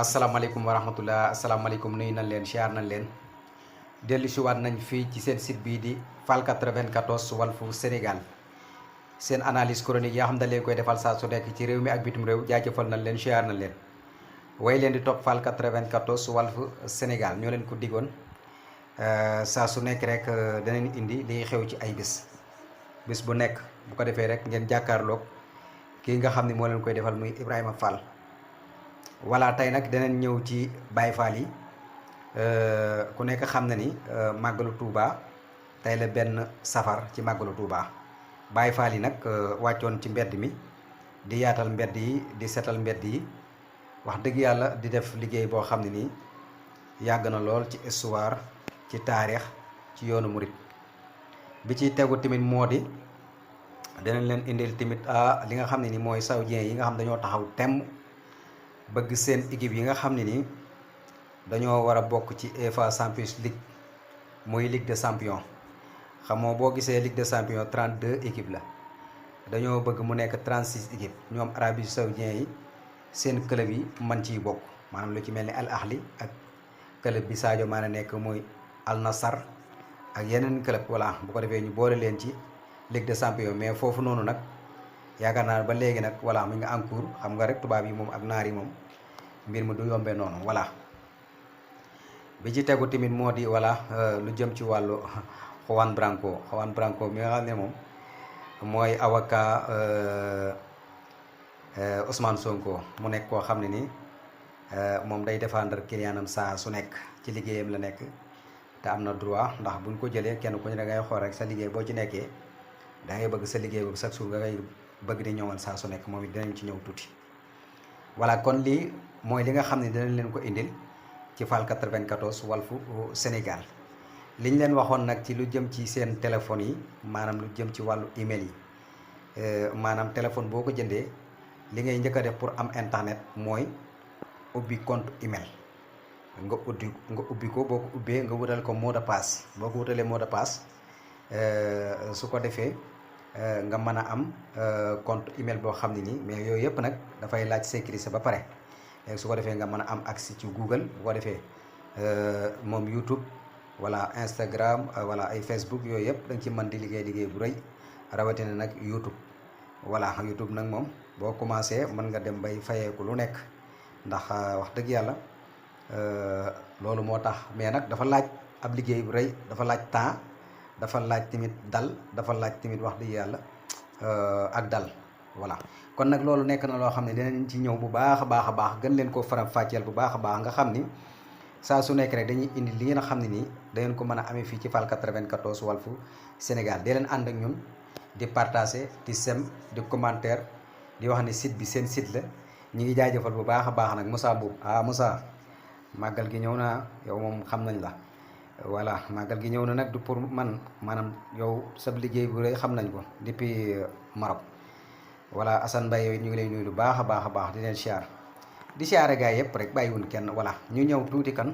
asalaamaaleykum wa rahmatullah asalaamaaleykum nuyu nañ leen siyaar nañ leen dellu si waat nañ fii ci seen site bii di Fall 94 Walfu Sénégal seen analyse chronique yaa xam da leen koy defal saa su nekk ci réew mi ak bitim réew jaajëfal nañ leen siyaar nañ leen way leen di topp Fall 94 Walfu Sénégal ñoo leen ko diggoon saa su nekk rek danañ indi liy xew ci ay bis bu nekk bu ko defee rek ngeen jàkkaarloog kii nga xam ne moo leen koy defal muy Ibrahima Fall. voilà tey nag danañ ñëw ci Baye Fall yi ku nekk xam na ni màggalu Touba tey la benn safar ci màggalu Touba Baye Fall yi nag wàccoon ci mbedd mi di yaatal mbedd yi di setal mbedd yi wax dëgg yàlla di def liggéey boo xam ne nii yàgg na lool ci histoire ci taarix ci yoonu murit bi ci tegu tamit moo di danañ leen indil tamit li nga xam ne ni mooy saoudien yi nga xam dañoo taxaw temm bëgg seen équipe yi nga xam ne nii dañoo war a bokk ci UEFA Champions League muy Ligue des Champions xam nga boo gisee Ligue des Champions 32 équipes la dañoo bëgg mu nekk 36 équipes ñoom Arabie Saoudien yi seen club yi man ciy bokk maanaam lu ci mel ni Al Ahli ak club bi Sadio Mané nekk muy Al Nassr ak yeneen club voilà bu ko defee ñu boole leen ci Ligue des Champions mais foofu noonu nag. yaakaar naa ba léegi nag voilà mi nga en cours xam nga rek tubaab yi moom ak naar yi moom mbir mi du yombee noonu voilà bi ci tegu tamit moo di voilà lu jëm ci wàllu Juan Branco mi nga xam ne moom mooy avocat Ousmane Sonko mu nekk koo xam ne ni moom day défendre clientam saa su nekk ci liggéeyam la nekk te am na droit ndax buñ ko jëlee kenn ku ñu da ngay xool rek sa liggéey boo ci nekkee da ngay bëgg sa liggéey boobu chaque jour nga ngay bëgg di ñëwal saa su nekk moom it dinañ ci ñëw tuuti voilà kon lii mooy li nga xam ne dinañ leen ko indil ci Fall 94 Walfu Sénégal liñ leen waxoon nag ci lu jëm ci seen téléphone yi maanaam lu jëm ci wàllu email yi maanaam téléphone boo ko jëndee li ngay njëkk a def pour am internet mooy ubbi compte email nga ubbi ko boo ko ubbee nga wutal ko mot de passe boo ko wutalee mot de passe su ko defee nga mën a am compte email boo xam ne nii mais yooyu yëpp nag dafay laaj sécurité ba pare léegi su ko defee nga mën a am accès ci Google bu ko defee moom YouTube wala Instagram wala ay Facebook yooyu yëpp da nga ci mën di liggéey bu rëy rawatina nag YouTube voilà YouTube nag moom boo commencé mën nga dem bay fayeeku lu nekk ndax wax dëgg yàlla loolu moo tax mais nag dafa laaj ab liggéey bu rëy dafa laaj temps dafa laaj tamit dafa laaj tamit wax dëgg yàlla ak dal voilà kon nag loolu nekk na loo xam ne dinañ ci ñëw bu baax a baax gën leen koo faram fàcceel bu baax a baax nga xam ni saa su nekk rek dañuy indi li ngeen xam ne nii da ngeen ko mën a amee fii ci Fall 94 Walfu Sénégal dee leen ànd ak ñun di partager di sem di commentaire di wax ne site bi seen site la ñu ngi jaajëfal bu baax a baax nag Moussa Mboub Moussa màggal gi ñëw na yow moom xam nañ la voilà màggal gi ñëw na nag du pour man maanaam yow sab liggéey bu rëy xam nañ ko depuis Maroc voilà Assane Mbaye yooyu ñu ngi lay nuyu lu baax a baax di leen siyaar di siyaare gaay yëpp rek bàyyiwun kenn voilà ñu ñëw tuuti kan